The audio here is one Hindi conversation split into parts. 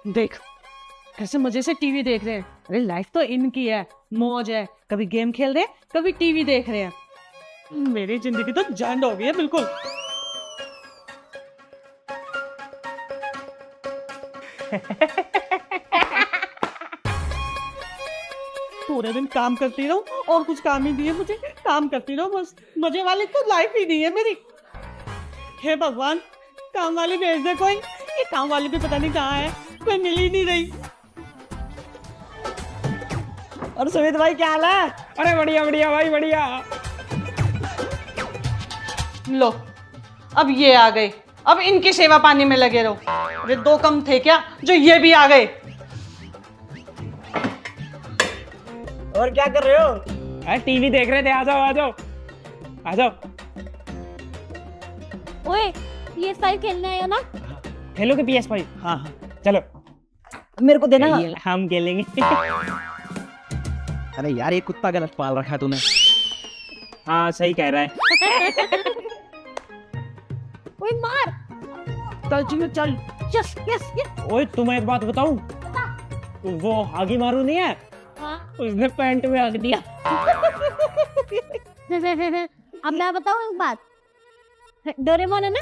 देख कैसे मजे से टीवी देख रहे हैं। अरे लाइफ तो इनकी है, मौज है, कभी गेम खेल रहे हैं कभी टीवी देख रहे हैं। मेरी जिंदगी तो झंड हो गई है बिल्कुल। पूरे दिन काम करती रहूं और कुछ काम ही दिए मुझे, काम करती रहूं बस। मजे वाली तो लाइफ ही नहीं है मेरी। हे भगवान, काम वाली भेज दे कोई। ये काम वाली भी पता नहीं कहाँ है, कोई मिल ही नहीं रही। और सुमित भाई क्या हाल है? अरे बढ़िया बढ़िया भाई बढ़िया। लो अब ये आ गए, अब इनकी सेवा पानी में लगे रहो। अरे दो कम थे क्या जो ये भी आ गए। और क्या कर रहे हो? अरे टीवी देख रहे थे। आ जाओ आ जाओ आ जाओ। ओए PS5 खेलना है ना? खेलोगे PS5? हाँ हाँ चलो मेरे को देना। हम खेलेंगे। अरे यार ये कुत्ता गलत पाल रखा तूने। हाँ सही कह रहा है। ओए मार। चल चल। Yes yes yes. ओए तुम्हें एक बात बताऊं, वो आगे मारू नहीं है, हाँ। उसने पैंट में आग दिया। अब मैं बताऊं एक बात। डोरेमोन है ना,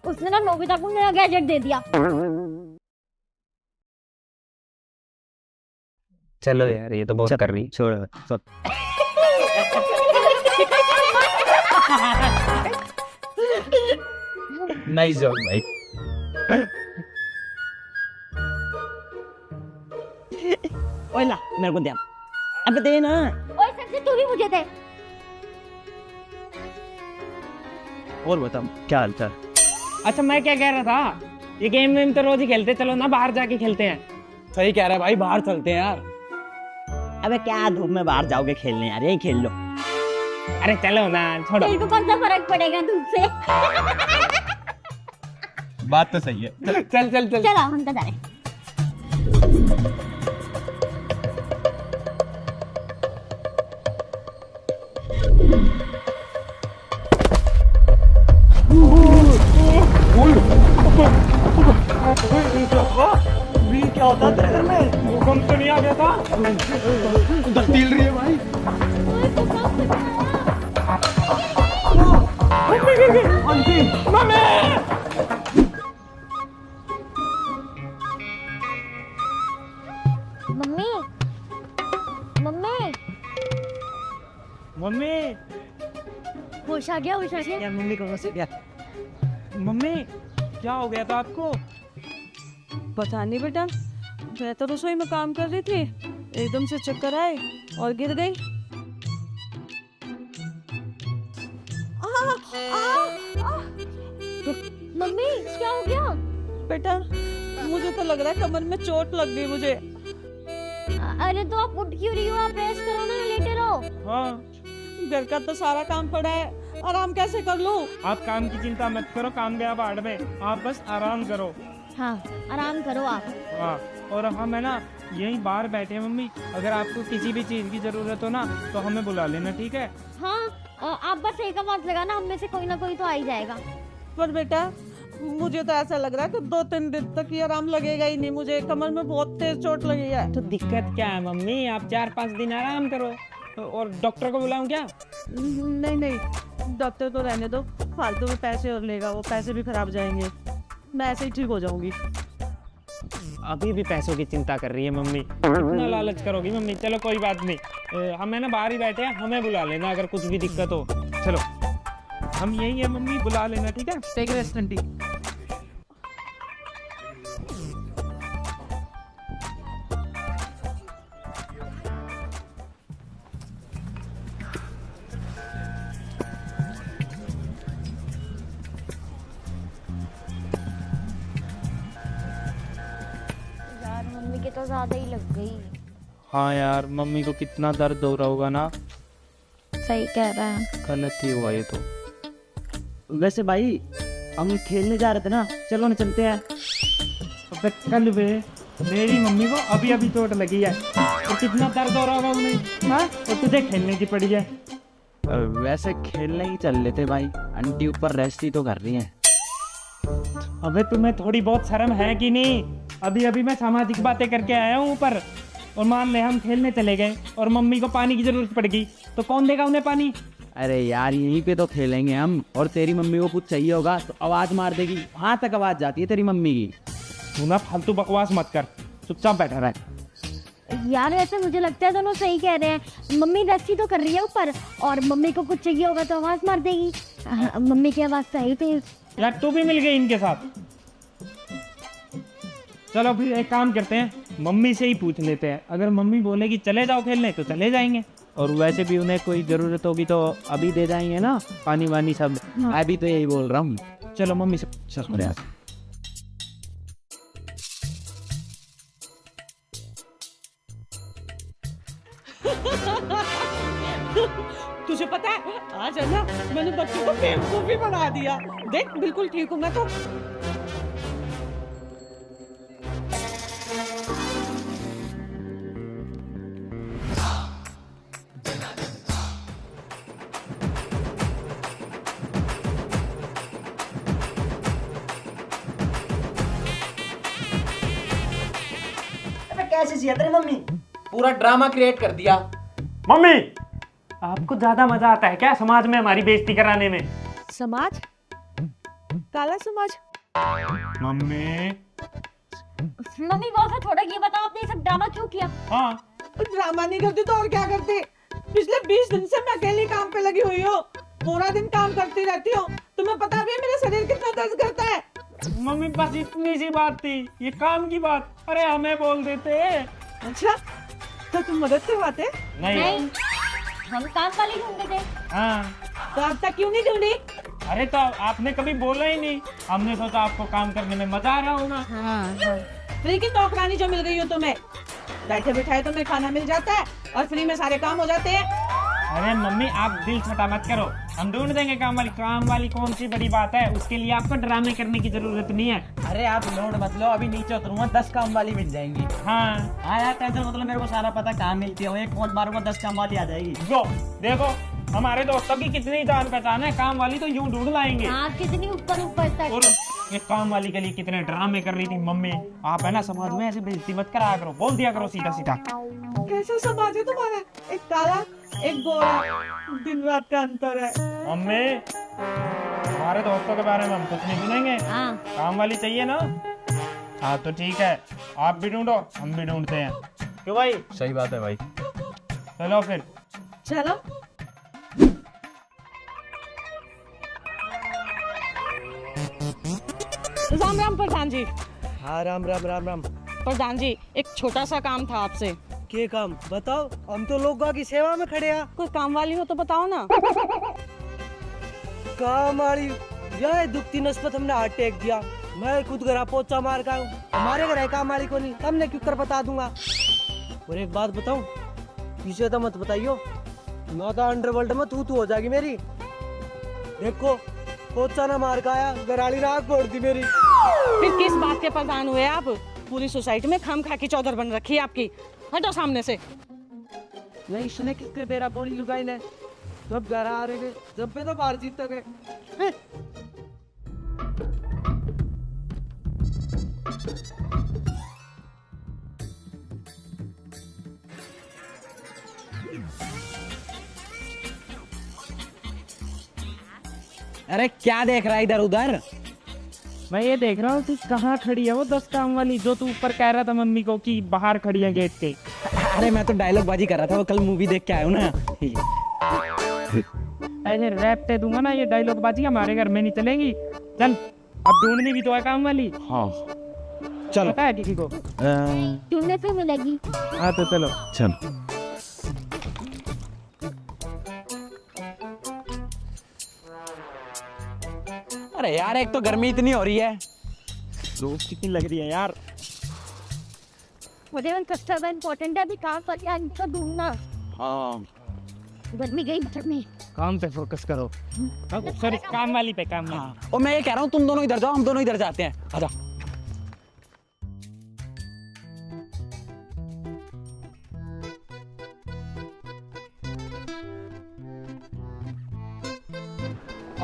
उसने ना नोबिता को नया गैजेट दे दिया। चलो यार ये तो बहुत कर रही। छोड़। नाइस जॉब भाई। ओए ला मेरे को दे। अब दे ना। ओए सच्ची तू भी मुझे दे। और बता क्या हाल चाल? अच्छा मैं क्या कह रहा था, ये गेम वेम तो रोज ही खेलते, चलो ना बाहर जाके खेलते हैं। सही कह रहा है भाई, बाहर चलते हैं यार। अबे क्या धूप में बाहर जाओगे खेलने यार, यही खेल लो। अरे चलो ना, छोड़ो। तेरे को कौन सा फर्क पड़ेगा धूप से? बात तो सही है। चल चल चल। चलो हम तो जा रहे हैं। क्या होता है घर में? भूकंप तो नहीं आ गया था? तिल रही है भाई। मम्मी मम्मी मम्मी होश आ गया, होश आ गया। यार मम्मी को से क्या? मम्मी क्या हो गया था आपको? पता नहीं बेटा, मैं तो रसोई में काम कर रही थी, एकदम से चक्कर आए और गिर गई। मम्मी क्या हो गया? बेटा मुझे तो लग रहा है कमर में चोट लग गई मुझे। अरे तो आप उठ क्यों रही हो? आप रेस्ट करो ना, लेटे रहो। हाँ घर का तो सारा काम पड़ा है, आराम कैसे कर लूं? आप काम की चिंता मत करो, काम गया बाढ़ में, आप बस आराम करो। हाँ आराम करो आप। हाँ और हम है ना यहीं बाहर बैठे हैं मम्मी, अगर आपको किसी भी चीज की जरूरत हो ना तो हमें बुला लेना, ठीक है? हाँ आप बस एक आवाज लगाना, हम में से कोई ना कोई तो आ ही जाएगा। पर बेटा मुझे तो ऐसा लग रहा है कि 2-3 दिन तक ये आराम लगेगा ही नहीं, मुझे कमर में बहुत तेज चोट लगी है। तो दिक्कत क्या है मम्मी, आप 4-5 दिन आराम करो। और डॉक्टर को बुलाऊं क्या? नहीं नहीं डॉक्टर तो रहने दो, फालतू में पैसे और लेगा, वो पैसे भी खराब जाएंगे, मैं ऐसे ही ठीक हो जाऊंगी। अभी भी पैसों की चिंता कर रही है मम्मी, कितना लालच करोगी मम्मी। चलो कोई बात नहीं, हम है ना बाहर ही बैठे हैं, हमें बुला लेना अगर कुछ भी दिक्कत हो। चलो हम यही है मम्मी, बुला लेना, ठीक है? Take rest aunty. मम्मी के तो ज्यादा ही लग गई। हाँ यार मम्मी को कितना दर्द हो रहा होगा ना। सही कह रहा है। गलत ही हुआ ये तो। वैसे भाई हम खेलने जा रहे थे ना, चलो ना चलते हैं। अबे कल वे मेरी मम्मी को अभी अभी चोट लगी है और कितना दर्द हो रहा होगा उन्हें, हाँ? और तुझे खेलने की पड़ी है। वैसे खेलने ही चल लेते भाई, आंटी ऊपर रेस्ट ही तो कर रही हैं। अबे तुम्हें थोड़ी बहुत शर्म है कि नहीं? अभी अभी मैं सामाजिक बातें करके आया हूँ ऊपर, और मान ले हम खेलने चले गए और मम्मी को पानी की जरूरत पड़ गई तो कौन देगा उन्हें पानी? अरे यार यहीं पे तो खेलेंगे हम, और तेरी मम्मी को कुछ चाहिए होगा तो आवाज मार देगी, वहां तक आवाज जाती है तेरी मम्मी की। तू ना फालतू बकवास मत कर, चुपचाप बैठा रह। यार ऐसे मुझे लगता है दोनों सही कह रहे हैं। मम्मी रस्सी तो कर रही है ऊपर, और मम्मी को कुछ चाहिए होगा तो आवाज मार देगी। मम्मी की आवाज सही थी। यार तू भी मिल गई इनके साथ। चलो फिर एक काम करते हैं, मम्मी से ही पूछ लेते हैं, अगर मम्मी बोलेगी चले जाओ खेलने तो चले जाएंगे, और वैसे भी उन्हें कोई ज़रूरत होगी तो अभी दे जाएंगे ना पानी वानी सब। अभी तो यही बोल रहा हूँ। चलो मम्मी से चल यार। तुझे पता है आज है ना मैंने बच्चों को बेवकूफ भी बना दिया। देख बिल्कुल ठीक हूँ मैं तो। कैसी सी है तेरी मम्मी, पूरा ड्रामा क्रिएट कर दिया। मम्मी आपको ज्यादा मजा आता है क्या समाज में हमारी बेइज्जती कराने में? समाज? काला समाज? मम्मी मम्मी वो था, थोड़ा ये बताओ आपने ये सब ड्रामा क्यों किया? हाँ ड्रामा नहीं करती तो और क्या करते? पिछले 20 दिन से मैं अकेली काम पे लगी हुई हूँ, पूरा दिन काम करती रहती हूँ। तुम्हें पता भी है मेरा शरीर कितना दर्द करता है। मम्मी बस इतनी सी बात थी, ये काम की बात, अरे हमें बोल देते। अच्छा तो तुम मदद करवाते? नहीं, हम काम वाली ढूंढते थे। हाँ तो अब तक क्यों नहीं ढूंढी? अरे तो आपने कभी बोला ही नहीं, हमने सोचा आपको काम करने में मजा आ रहा होगा। फ्री की नौकरानी जो मिल गई हो तुम्हें, बैठे बिठाए तुम्हें खाना मिल जाता है और फ्री में सारे काम हो जाते हैं। अरे मम्मी आप दिल छोटा मत करो, हम ढूंढ देंगे काम वाली। काम वाली कौन सी बड़ी बात है, उसके लिए आपको ड्रामे करने की जरूरत नहीं है। अरे आप लोड मत लो, अभी नीचे उतरूंगा 10 काम वाली मिल जाएंगी। हाँ हाँ यार टेंशन मतलब मेरे को सारा पता कहाँ मिलती है, वो एक फोन मारूंगा 10 काम वाली आ जाएगी। जो देखो हमारे दोस्तों की कितनी जान पहचान है, काम वाली तो यूं ढूंढ लाएंगे। हाँ कितनी ऊपर ऊपर तक। और ये काम वाली के लिए कितने ड्रामे कर रही थी मम्मी। आप है ना समाज में ऐसे बेइज्जती मत करा करो, बोल दिया करो सीधा सीधा। कैसा समाज है तुम्हारा? एक काला एक गोरा, दिन रात का अंतर है। मम्मी हमारे दोस्तों के बारे में हम कुछ नहीं सुनेंगे, हाँ काम वाली चाहिए ना? हाँ तो ठीक है, आप भी ढूंढो हम भी ढूंढते हैं, क्यों भाई? सही बात है भाई। चलो फिर। चलो राम राम प्रधान जी। हाँ राम राम राम राम। प्रधान जी एक छोटा सा काम था आपसे। के काम बताओ, हम तो लोगों की सेवा में खड़े हैं। कोई काम वाली हो तो बताओ ना। काम वाली यह दुखती नस्बत हमने हार्ट अटैक दिया, मैं खुद घर पोचा मार का हूँ, हमारे घर है काम वाली को नहीं, हमने क्यों कर बता दूंगा। और एक बात बताऊं, पीछे तो मत बताइयो, ना तो अंडरवर्ल्ड में तू हो जाएगी मेरी। देखो पोचा ना मार का आया, गराली ना आग फोड़ दी मेरी। फिर किस बात के प्रधान हुए आप? पूरी सोसाइटी में खाम खा की चौधर बन रखी है आपकी। हटो सामने से। नहीं इसने किसके तेरा बोली लुगाई ने, जब घर आ रहे जब पे तो बाहर जीत गए। अरे क्या देख रहा है इधर उधर? मैं ये देख रहा हूँ कि कहाँ खड़ी है वो 10 काम वाली, जो तू ऊपर कह रहा था मम्मी को कि बाहर खड़ी है गेट के। अरे मैं तो डायलॉग बाजी कर रहा था, वो कल मूवी देख के आया हूँ ना। ऐसे रैप दे दूंगा ना, ये डायलॉग बाजी हमारे घर में नहीं चलेंगी। चल अब ढूंढनी भी तो है काम वाली। हाँ चलो। पता है किसी को? ढूंढने से मिलेगी। हाँ तो चलो। चलो अरे यार एक तो गर्मी इतनी हो रही है, धूप कितनी लग रही है यार। मुझे कस्टमर इम्पोर्टेंट है, अभी काम पर आंसर ढूंढना। हाँ गर्मी गई मतलब में। काम पे फोकस करो। सॉरी काम वाली पे, काम वाली। और मैं ये कह रहा हूँ तुम दोनों इधर जाओ, हम दोनों इधर जाते हैं, आजा।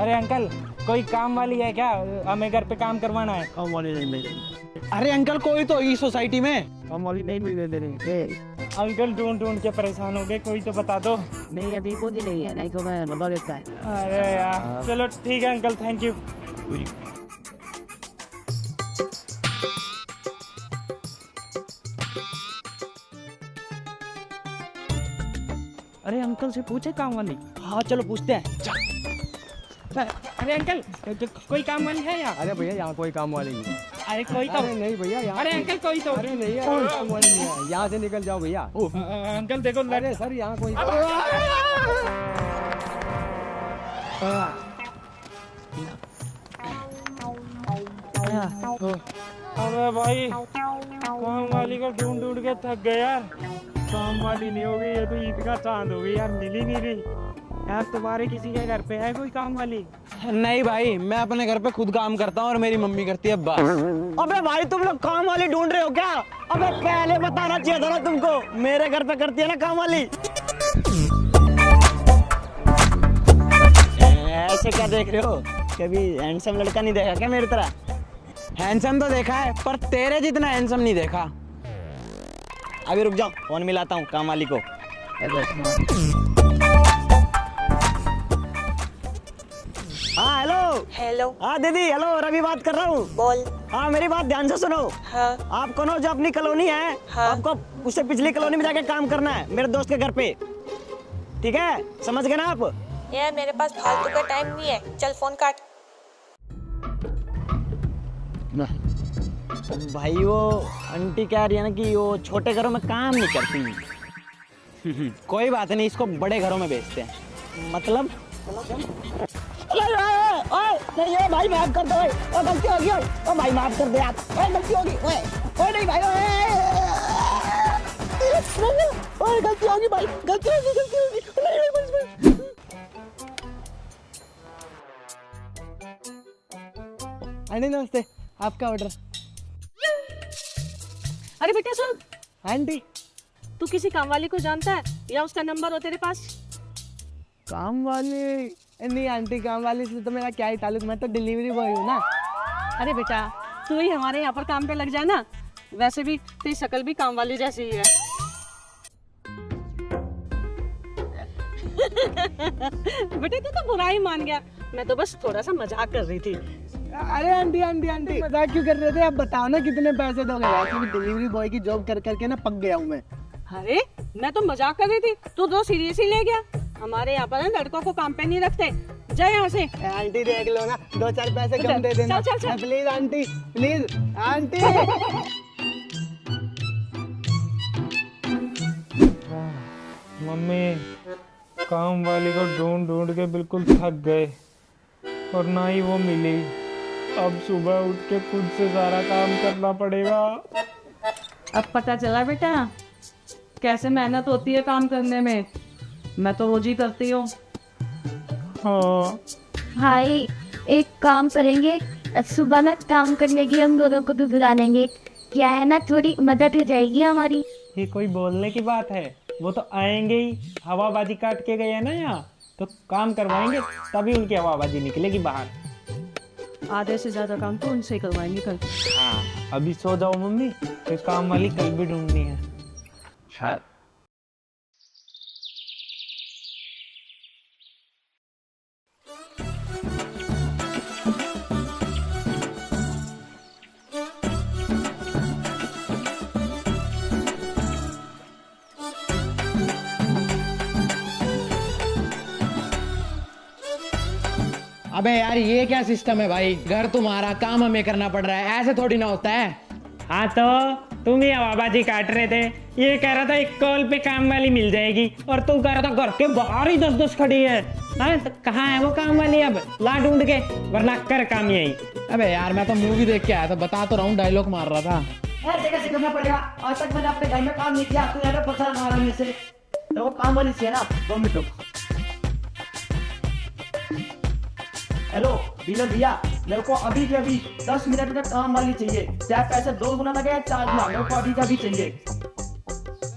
अरे अंकल, कोई काम वाली है क्या? हमें घर पे काम करवाना है। काम वाली नहीं मिल रही। अरे अंकल कोई तो होगी सोसाइटी में। काम वाली नहीं मिल रही। अंकल ढूंढ के परेशान हो गए, कोई तो बता दो। नहीं अभी को नहीं है, नहीं तो मैं बता देता है। अरे यार चलो ठीक है अंकल, थैंक यू। अरे अंकल से पूछे काम वाली। हाँ चलो पूछते हैं। अरे अंकल, कोई काम वाली है यहाँ? अरे भैया यहाँ कोई काम वाली नहीं। अरे कोई तो। अरे नहीं भैया यहाँ। अरे अंकल कोई तो। अरे नहीं यहाँ काम वाली नहीं है, यहाँ से निकल जाओ भैया। अंकल देखो अरे सर यहाँ कोई। अरे भाई, काम वाली को ढूंढ के थक गए यार। काम वाली नहीं होगी, ये तो ईद का चांद हो गई यार, मिल ही नहीं रही यार। तुम्हारे किसी के घर पे है कोई काम वाली? नहीं भाई, मैं अपने घर पे खुद काम करता हूँ और मेरी मम्मी करती है बस। अबे भाई तुम लोग काम वाली ढूंढ रहे हो क्या? अबे पहले बताना चाहिए था ना तुमको, मेरे घर पे करती है ना काम वाली। ऐसे क्या देख रहे हो? कभी हैंडसम लड़का नहीं देखा क्या मेरी तरह? हैंडसम तो देखा है, पर तेरे जितना हैंडसम नहीं देखा। अभी रुक जाओ, फोन मिलाता हूँ काम वाली को। हाँ हेलो। हेलो। हाँ दीदी, हेलो, रवि बात कर रहा हूँ। बोल। हाँ मेरी बात ध्यान से सुनो। हाँ। आप कौन हो? जो अपनी कॉलोनी है, हाँ। आपको उससे पिछली कॉलोनी में जाके काम करना है, मेरे दोस्त के घर पे। ठीक है, समझ गए ना आप? यार मेरे पास फालतू का टाइम नहीं है, चल फोन काट। भाई वो आंटी कह रही है ना कि वो छोटे घरों में काम नहीं करती। कोई बात नहीं, इसको बड़े घरों में भेजते हैं। मतलब नहीं है भाई, माफ कर दो। ओ गलती हो गई। ओ भाई माफ कर दे यार, ओ गलती हो गई। ओए नहीं भाई, ओए गलती हो गई भाई, गलती हो गई। नहीं बस। आंटी नमस्ते, आपका ऑर्डर। अरे बेटा सुन, आंटी तू किसी काम वाली को जानता है या उसका नंबर हो तेरे पास? काम वाली नहीं आंटी, काम वाली से तो मेरा क्या ही ताल्लुक, मैं तो डिलीवरी बॉय हूँ ना। अरे बेटा, तू ही हमारे यहाँ पर काम पे लग जाए ना, वैसे भी तेरी शक्ल भी काम वाली जैसी ही है। बेटे तू तो बुरा ही मान गया, मैं तो बस थोड़ा सा मजाक कर रही थी। अरे आंटी आंटी आंटी, मजाक क्यों कर रहे थे? आप बताओ ना कितने पैसे दोगे? वैसे भी डिलीवरी बॉय की जॉब कर करके ना पक गया हूँ मैं। अरे मैं तो मजाक कर रही थी, तू तो सीरियस ही ले गया। हमारे यहाँ पर लड़कों को काम पे नहीं रखते, जा यहाँ से। आंटी देख लो ना, 2-4 पैसे कम दे देना। चल, चल, चल। Please aunty, please aunty. Mummy, काम वाली को ढूंढ के बिल्कुल थक गए और ना ही वो मिली। अब सुबह उठ के खुद से सारा काम करना पड़ेगा। अब पता चला बेटा कैसे मेहनत होती है काम करने में, मैं तो रोज ही करती हूँ। हाँ भाई एक काम करेंगे, सुबह में काम करने की हम दोनों को भी बुला लेंगे, क्या है ना, थोड़ी मदद हो जाएगी हमारी। ये कोई बोलने की बात है? वो तो आएंगे ही, हवाबाजी काट के गए हैं ना यहाँ, तो काम करवाएंगे तभी उनकी हवाबाजी निकलेगी बाहर। आधे से ज्यादा काम तो उनसे ही करवाएंगे कल। हाँ अभी सो जाओ मम्मी, तो काम वाली कल भी ढूंढनी है। शायद अबे यार ये क्या सिस्टम है भाई? घर तुम्हारा, काम हमें करना पड़ रहा है, ऐसे थोड़ी ना होता है। हाँ तो तुम ही हवाबाजी काट रहे थे, ये कह रहा था एक कॉल पे काम वाली मिल जाएगी, और तू कह रहा था घर के बाहर ही 10-10 खड़ी है। हाँ तो कहाँ है वो काम वाली? अब ला ढूंढ के, वरना कर काम यही। अबे यार मैं तो मूवी देख के आया था, बता तो रहा हूँ, डायलॉग मार रहा था। देखा सीखना पड़ेगा, आज तक मैंने अपने घर में काम नहीं किया, तू यार पता मारा मेरे से, तो वो काम वाली से ना 2 मिनट रुक। हेलो डीलर भैया, मेरे को अभी के अभी 10 मिनट में काम वाली चाहिए, चाहे पैसे 2 गुना लगे या 4 गुना, मेरे को अभी के अभी चाहिए।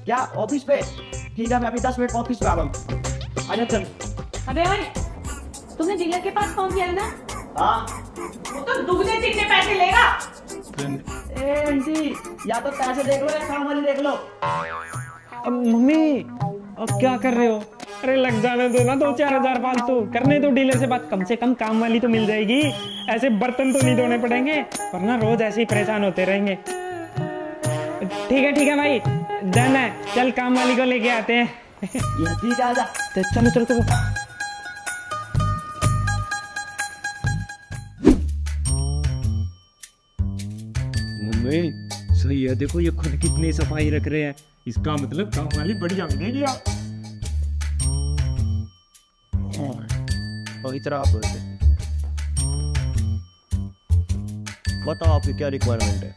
क्या ऑफिस पे? ठीक है मैं अभी 10 मिनट ऑफिस पे आ रहा हूँ, आजा चल। अबे भाई तुमने डीलर के पास फोन किया है ना? हाँ वो तो दुगने तिगने पैसे लेगा। ए आंटी, या तो पैसे देख लो या काम वाली देख लो। अब मम्मी अब क्या कर रहे हो? अरे लग जाने दो ना 2-4 हजार फालतू, करने दो डीलर से बात, कम से कम काम वाली तो मिल जाएगी। ऐसे बर्तन तो नहीं धोने पड़ेंगे, वरना रोज ऐसे ही परेशान होते रहेंगे। ठीक है भाई, डन है, चल काम वाली को लेके आते हैं। ये ठीक है, आजा। चलो चलो चलो। मम्मी सही है, देखो ये खुद कितनी सफाई रख रहे हैं, इसका मतलब काम वाली बढ़िया मिलेगी। और इतना आप बताओ आपकी क्या रिक्वायरमेंट है?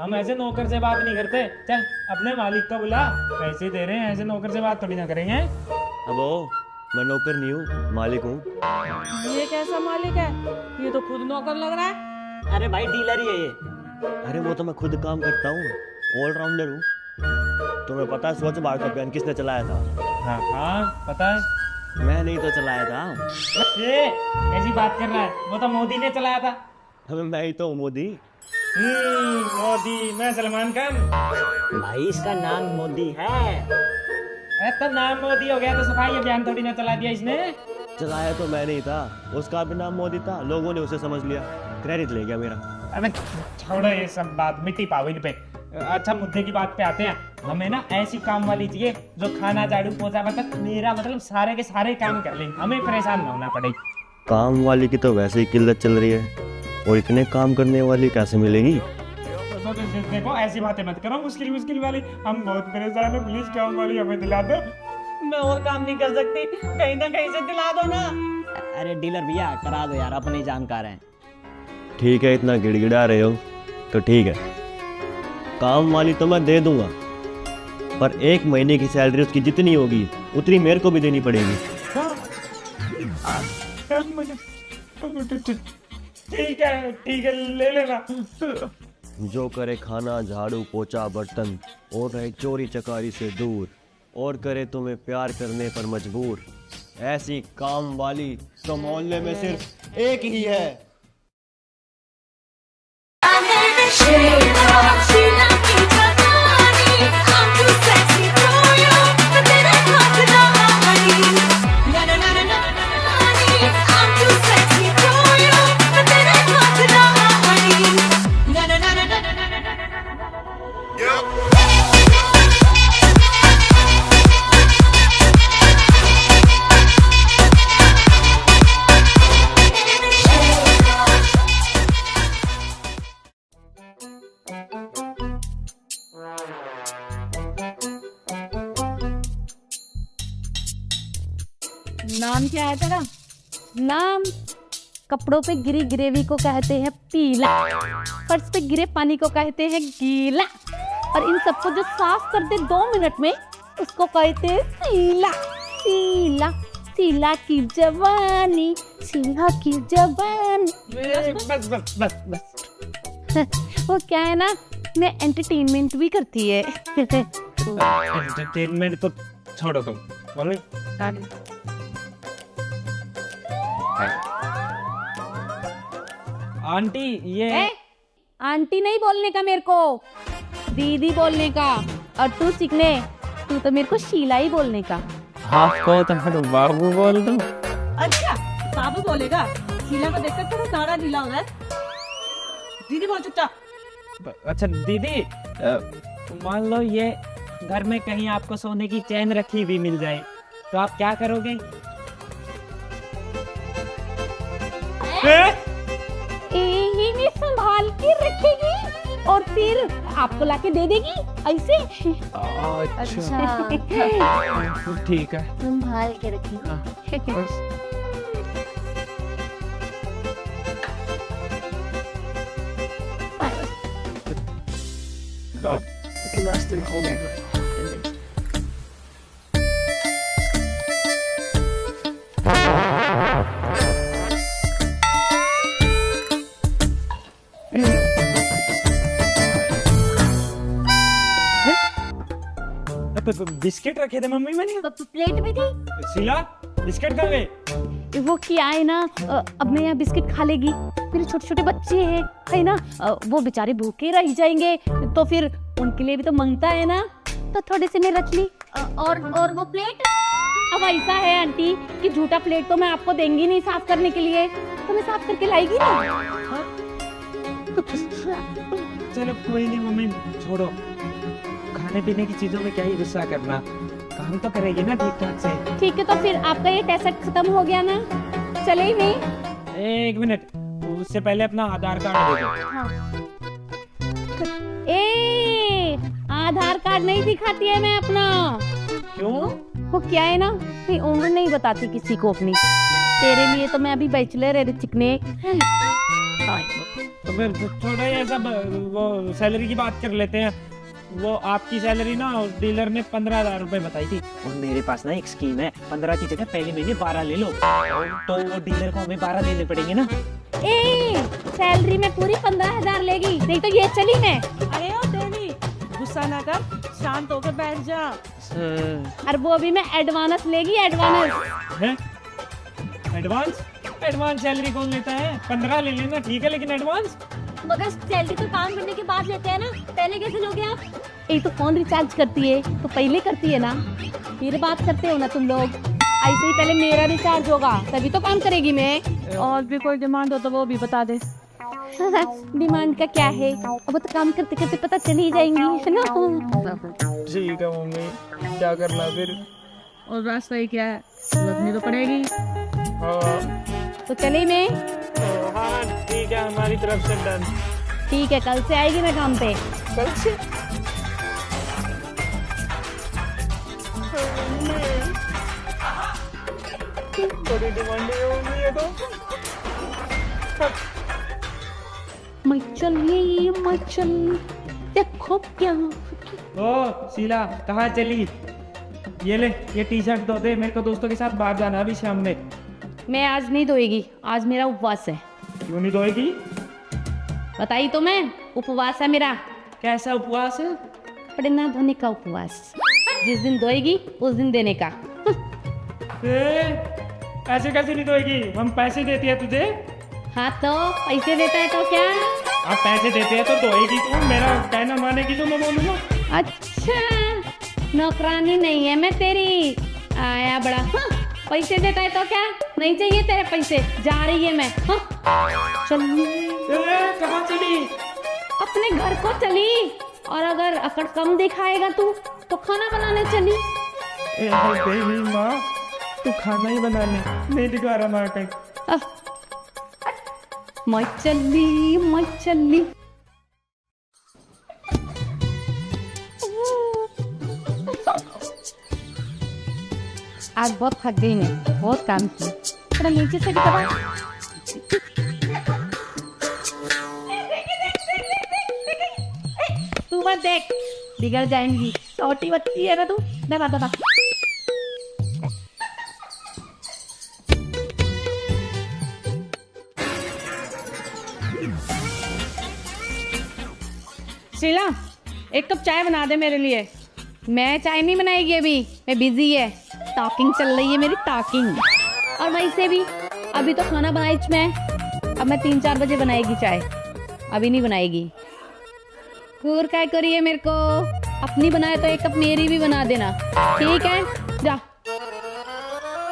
हम ऐसे नौकर से बात नहीं करते, चल अपने मालिक को बुला, पैसे दे रहे हैं, ऐसे नौकर से बात थोड़ी ना करेंगे। अब मैं नौकर नहीं हूँ, मालिक हूँ। ये कैसा मालिक है? ये तो खुद नौकर लग रहा है। अरे भाई डीलर ही है ये। अरे वो तो मैं खुद काम करता हूँ, ऑलराउंडर हूँ। तुम्हें पता है स्वच्छ भारत अभियान किसने चलाया था? हाँ पता है। मैं नहीं तो चलाया था। ऐसी बात कर रहा है, वो तो मोदी ने चलाया था। हमें मैं ही तो हूँ मोदी। मोदी, मैं सलमान खान। भाई इसका नाम मोदी है। तो नाम मोदी हो गया तो सफाई अभियान थोड़ी ना चला दिया इसने। चलाया तो मैं नहीं था, उसका भी नाम मोदी था, लोगों ने उसे समझ लिया, क्रेडिट ले गया मेरा। अबे छोड़ो ये सब बात, मिट्टी पाओ इन पे। अच्छा मुद्दे की बात पे आते हैं। हमें ना ऐसी काम वाली चाहिए जो खाना झाड़ू पोछा बर्तन, मेरा मतलब सारे के सारे काम कर ले, हमें परेशान ना होना पड़े। काम वाली की तो वैसे ही किल्लत चल रही है, और इतने काम करने वाली कैसे मिलेगी? देखो ऐसी बातें मत करो, मुश्किल वाली, हम बहुत परेशान हैं, प्लीज काम वाली हमें दिला दो। मैं और काम नहीं कर सकती, कहीं ना कहीं से दिला दो ना। अरे डीलर भैया करा दो यार, अपने जानकार हैं। ठीक है, इतना गिड़गिड़ा रहे हो तो ठीक है, काम वाली तो मैं दे दूंगा, पर 1 महीने की सैलरी उसकी जितनी होगी उतनी मेरे को भी देनी पड़ेगी। ठीक है ले लेना। जो करे खाना झाड़ू पोछा बर्तन, और रहे चोरी चकारी से दूर, और करे तुम्हें प्यार करने पर मजबूर, ऐसी काम वाली तो मोहल्ले में सिर्फ एक ही है। नाम क्या है तेरा? नाम कपड़ों पे गिरी ग्रेवी को कहते हैं पीला, फर्श पे गिरे पानी को कहते हैं गीला, और इन सबको जो साफ कर दे 2 मिनट में उसको कहते हैं सीला। सीला सीला की जवानी, सीला की जवानी। बस वो क्या है ना, मैं एंटरटेनमेंट भी करती है। एंटरटेनमेंट तो छोड़ो तुम, मम्मी आंटी ये आंटी नहीं बोलने का मेरे को, दीदी बोलने का, और तू सीखने, तू तो मेरे को शीला ही बोलने का। आपको तो बाबू बोल दो। अच्छा बाबू बोलेगा? शीला को देखकर थोड़ा दाढ़ा ढीला हो रहा है। दीदी बोल चुपचाप। अच्छा दीदी, मान लो ये घर में कहीं आपको सोने की चैन रखी हुई मिल जाए तो आप क्या करोगे? यही में संभाल के रखेगी और फिर आपको लाके दे देगी ऐसे। अच्छा ठीक है, संभाल के रखेगी। बिस्किट रखे थे मम्मी मैंने, प्लेट में थी। शीला बिस्किट खाओगे? वो क्या है ना, अब मैं यहाँ बिस्किट खा लेगी, फिर छोटे छोटे बच्चे हैं है ना, वो बेचारे भूखे रह जाएंगे, तो फिर उनके लिए भी तो मांगता है ना, तो थोड़े से मैं रख ली। और वो प्लेट, अब ऐसा है आंटी कि झूठा प्लेट तो मैं आपको देंगी नहीं साफ करने के लिए, तो मैं साफ करके लाएगी ना। चलो कोई नहीं मम्मी, छोड़ो, खाने पीने की चीजों में क्या ही गुस्सा करना, काम तो करेगी ना ठीक ठाक से। ठीक है, तो फिर आपका ये टेस्ट खत्म हो गया ना, चले ही नहीं। एक मिनट, उससे पहले अपना आधार कार्ड दे दो। हाँ। ए, आधार कार्ड नहीं दिखाती है मैं अपना। क्यों? वो क्या है ना, मैं उम्र नहीं बताती किसी को अपनी। तेरे लिए तो मैं अभी बैचलर है चिकने। तो फिर थोड़ा ऐसा वो सैलरी की बात कर लेते हैं। वो आपकी सैलरी ना डीलर ने 15,000 रुपए बताई थी, और मेरे पास ना एक स्कीम है, 15 की जगह पहले महीने 12 ले लो, तो वो डीलर को हमें 12 देने पड़ेंगे ना। ए, सैलरी में पूरी 15,000 लेगी, नहीं तो ये चली मैं। अरे ओ तेरी, गुस्सा ना कर, शांत होकर बैठ जा। और वो भी मैं एडवांस लेगी, एडवांस। है? एडवांस सैलरी कौन लेता है? 15 ले लेना ठीक है, लेकिन एडवांस? मगर सैलरी तो काम करने के बाद लेते हैं ना, पहले कैसे लोगे आप? एक तो फोन रिचार्ज करती है तो पहले करती है ना, फिर बात करते हो ना तुम लोग। ऐसे ही पहले मेरा रिचार्ज होगा तभी तो काम करेगी मैं। और भी कोई डिमांड हो तो वो भी बता दे। डिमांड का क्या है, अब तो काम करते करते पता चल ही जाएंगी, है ना। ठीक है मम्मी, क्या करना फिर? और रास्ता ही क्या है, रखनी तो पड़ेगी। तो चले मैं। हाँ ठीक है, हमारी तरफ से डन। ठीक है, कल से आएगी मैं काम पे। कल से? बड़ी डिमांड है मम्मी ये तो। मैं चल देखो क्या। ओ शीला, कहाँ चली? ये ले, ये टी शर्ट धो दे, मेरे को दोस्तों के साथ बाहर जाना अभी शाम में। मैं आज नहीं धोएगी, आज मेरा उपवास है। क्यों नहीं धोएगी? बताई तो मैं, उपवास है मेरा। कैसा उपवास है? कपड़े ना धोने का उपवास, जिस दिन धोएगी उस दिन देने का। ऐसे कैसे नहीं धोएगी? हम पैसे देते हैं तुझे। हाँ तो पैसे देता है तो क्या? आप पैसे देते हैं तो धोएगी तू, मेरा कहना मानेगी तो मैं बोलूँगा। अच्छा, नौकरानी नहीं है मैं तेरी, आया बड़ा। हाँ, पैसे देता है तो क्या? नहीं चाहिए तेरे पैसे, जा रही है मैं। हाँ, चलिए। कहाँ चली? अपने घर को चली, और अगर अकड़ कम दिखाएगा तू तो खाना बनाने चली। माँ, तू खाना ही बनाने नहीं दिखा रहा नाटक। मैं चली। आज बहुत थक गई मैं, बहुत काम किया। थोड़ा नीचे से भी दबा। तू मत देख, बिगड़ जाएंगी, छोटी बच्ची है ना तू। दबा। शीला, एक कप चाय बना दे मेरे लिए। मैं चाय नहीं बनाएगी अभी, मैं बिजी है, टॉकिंग चल रही है मेरी, टॉकिंग। और वैसे भी अभी तो खाना बनाई मैं, अब मैं 3-4 बजे बनाएगी चाय, अभी नहीं बनाएगी। घूर काय करिए मेरे को, अपनी बनाए तो एक कप मेरी भी बना देना, ठीक है? जा।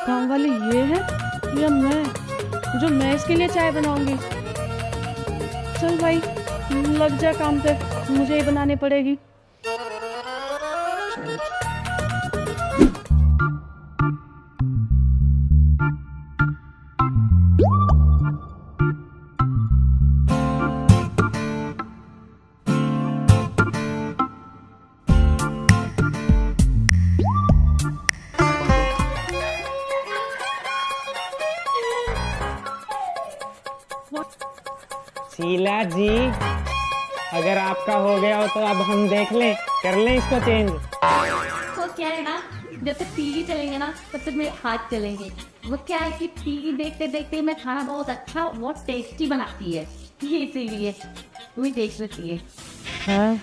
काम वाली ये है या मैं, जो मैं इसके लिए चाय बनाऊंगी? चल भाई, लग जा काम पे, मुझे ही बनानी पड़ेगी। शीला जी, अगर आपका हो गया हो तो अब हम देख लें, कर लें इसको चेंज। तो क्या है ना, जब तक टीवी चलेंगे ना तब तक मेरे हाथ चलेंगे। वो क्या है कि टीवी देखते देखते मैं खाना बहुत अच्छा, बहुत टेस्टी बनाती है, ये इसीलिए वो देख लेती है। हाँ?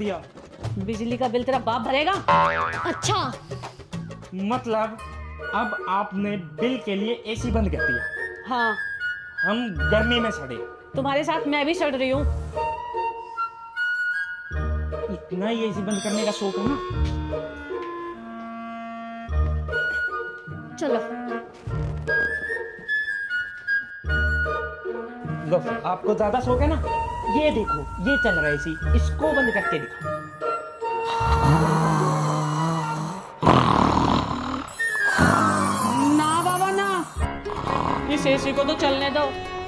दिया। बिजली का बिल तेरा बाप भरेगा। अच्छा, मतलब अब आपने बिल के लिए एसी बंद कर दिया। हाँ, हम गर्मी में सड़े। तुम्हारे साथ मैं भी सड़ रही हूँ। इतना ही एसी बंद करने का शौक है ना। चलो। लो, आपको ज्यादा शौक है ना, ये देखो ये चल रहा है एसी, इसको बंद करके दिखा। ना बाबा ना, इस एसी को तो चलने दो।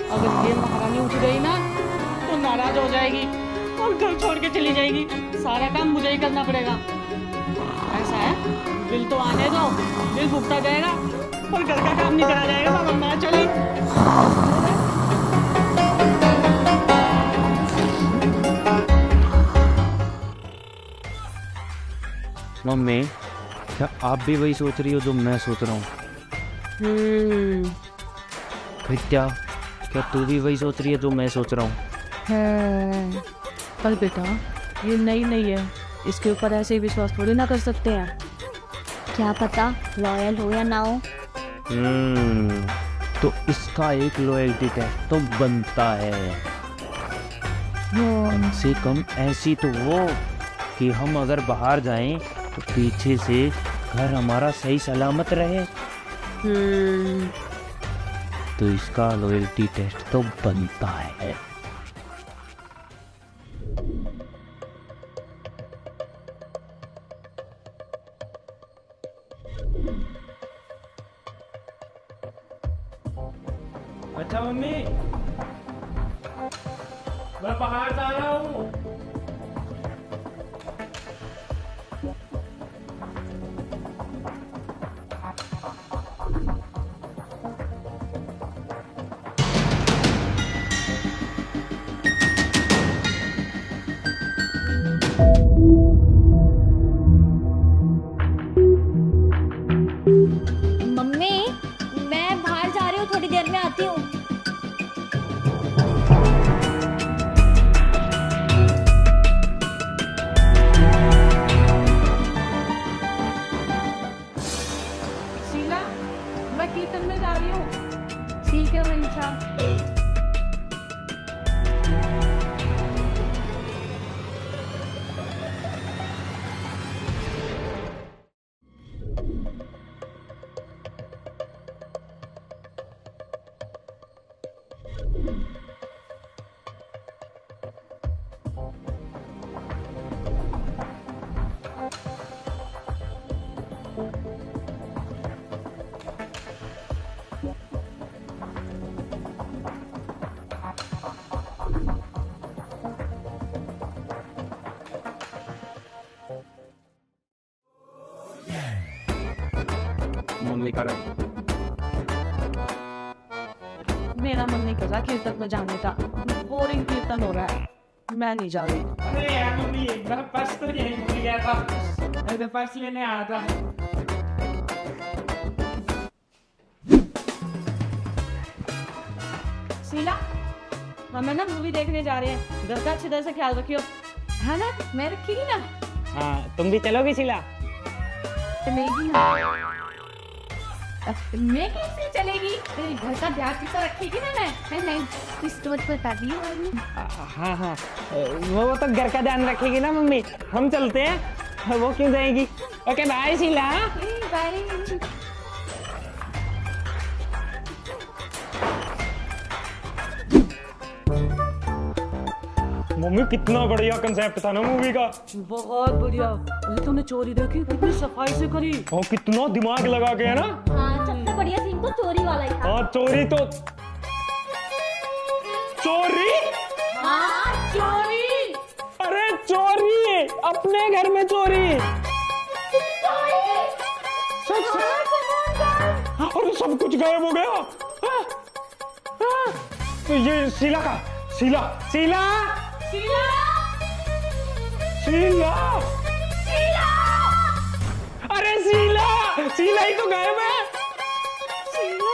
अगर ये महारानी उठ गई ना तो नाराज हो जाएगी और घर छोड़ के चली जाएगी। सारा काम मुझे ही करना पड़ेगा। ऐसा है, बिल तो आने दो, बिल भुगता जाएगा और घर का काम नहीं करा जाएगा। बाबा मैं चली। मम्मी, क्या आप भी वही सोच रही हो जो मैं सोच रहा हूँ? क्या क्या तू भी वही सोच रही है जो मैं सोच रहा हूँ? पर बेटा ये नई है, इसके ऊपर ऐसे ही विश्वास थोड़ी ना कर सकते हैं। क्या पता लॉयल हो या ना हो। तो इसका एक लॉयल्टी टेस्ट तो बनता है। कम से कम ऐसी तो वो कि हम अगर बाहर जाएं तो पीछे से घर हमारा सही सलामत रहे। तो इसका लॉयल्टी टेस्ट तो बनता है। अच्छा मम्मी, मैं बाहर जा रहा हूँ। मम्मी, मैं बाहर जा रही हूँ, थोड़ी देर में आती हूँ। शीला, मैं कीर्तन में जा रही हूँ। ठीक है वंशा। मम्मी का मेरा मन नहीं कर रहा कीर्तन में जाने का। बोरिंग कीर्तन हो रहा है, मैं नहीं जा रही। अरे यार मम्मी, मैं पर्स तो यहीं भूल गया था। मैं तो पर्स लेने आया था। शीला, हम है ना मूवी देखने जा रहे हैं। घर का अच्छी तरह से ख्याल रखियो, है ना? मैं रखीगी ना? हाँ, तुम भी चलोगी शीला? मैं कैसे चलेगी? तेरे घर का ध्यान किसका रखेगी ना? मैं नहीं, इस तो बता दी। हाँ हाँ, वो तो घर का ध्यान रखेगी ना मम्मी। हम चलते हैं, वो क्यों जाएगी? Okay bye Sheela. Bye. Mummy कितना बढ़िया कंसेप्ट था ना मूवी का। बहुत बढ़िया। अरे तूने चोरी देखी, कितनी सफाई से करी और कितना दिमाग लगा के, है ना? हाँ, सबसे बढ़िया सीन तो चोरी वाला ही था। हाँ, चोरी तो चोरी। हाँ, चोरी। अरे चोरी, अपने घर में चोरी। और सब कुछ गायब हो गया। हाँ, हाँ, तो ये शीला का, शीला शीला शीला, शीला, शीला! अरे शीला, शीला ही तो गायब है। शीला,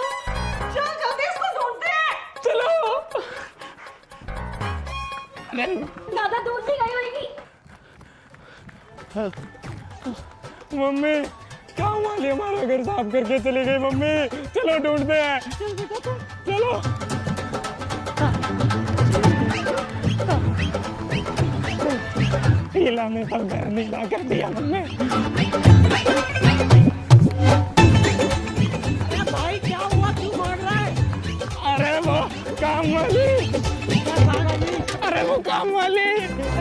चल जल्दी इसको ढूंढते हैं। चलो। दादा दूर से गई होगी। मम्मी काम वाली हमारा घर साफ करके चली गई। मम्मी चलो ढूंढते हैं। चलो शीला ने तो घर नीला कर दिया मम्मी। भाई क्या हुआ, क्यों भाग रहा है? अरे वो काम वाली। अरे वो काम वाली।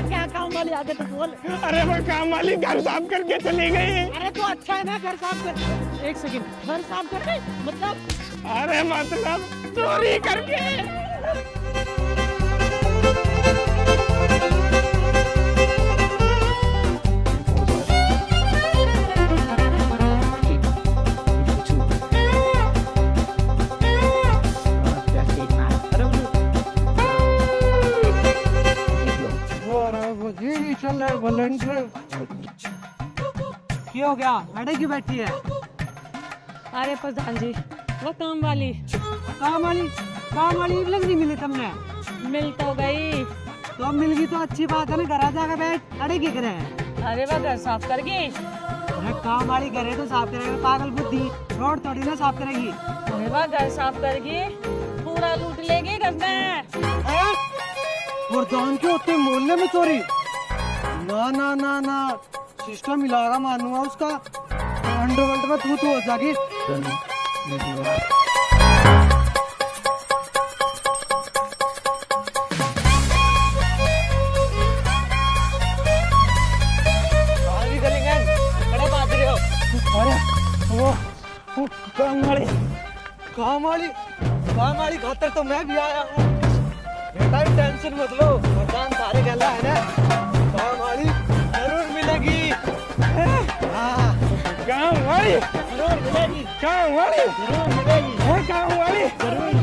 क्या काम वाली, आगे तो बोल। अरे वो काम वाली घर साफ करके चली गई। अरे तो अच्छा है ना, घर साफ कर। एक सेकंड, घर साफ कर मतलब? अरे मतलब चोरी करके। क्या हो गया, अड़े क्यों बैठी है? अरे प्रधान जी, वो काम वाली काम वाली लग नहीं मिली तुमने? मिल तो गई। तो अब मिल गई तो अच्छी बात है ना, घर आ जाकर बैठ, अड़े क्या करे? अरे वो घर साफ कर गई। अरे काम वाली घरे तो साफ करेगा, पागल बुद्धि, रोड थोड़ी ना साफ करेगी। अरे वो घर साफ कर गई, पूरा लूट लेगी घर में। प्रधान के होते मोहल्ले में चोरी? ना ना ना ना, सिस्टम हिलागा मानूंगा उसका। अंडरवर्ल्ड में तू हो जागी। अरे वो काम वाली खातर तो मैं भी आया हूँ। बेटा टेंशन मत लो, प्रधान सारे गला है ना, काम वाली जरूर मिलेगी। हाँ काम वाली जरूर मिलेगी, काम वाली जरूर मिलेगी, काम वाली जरूर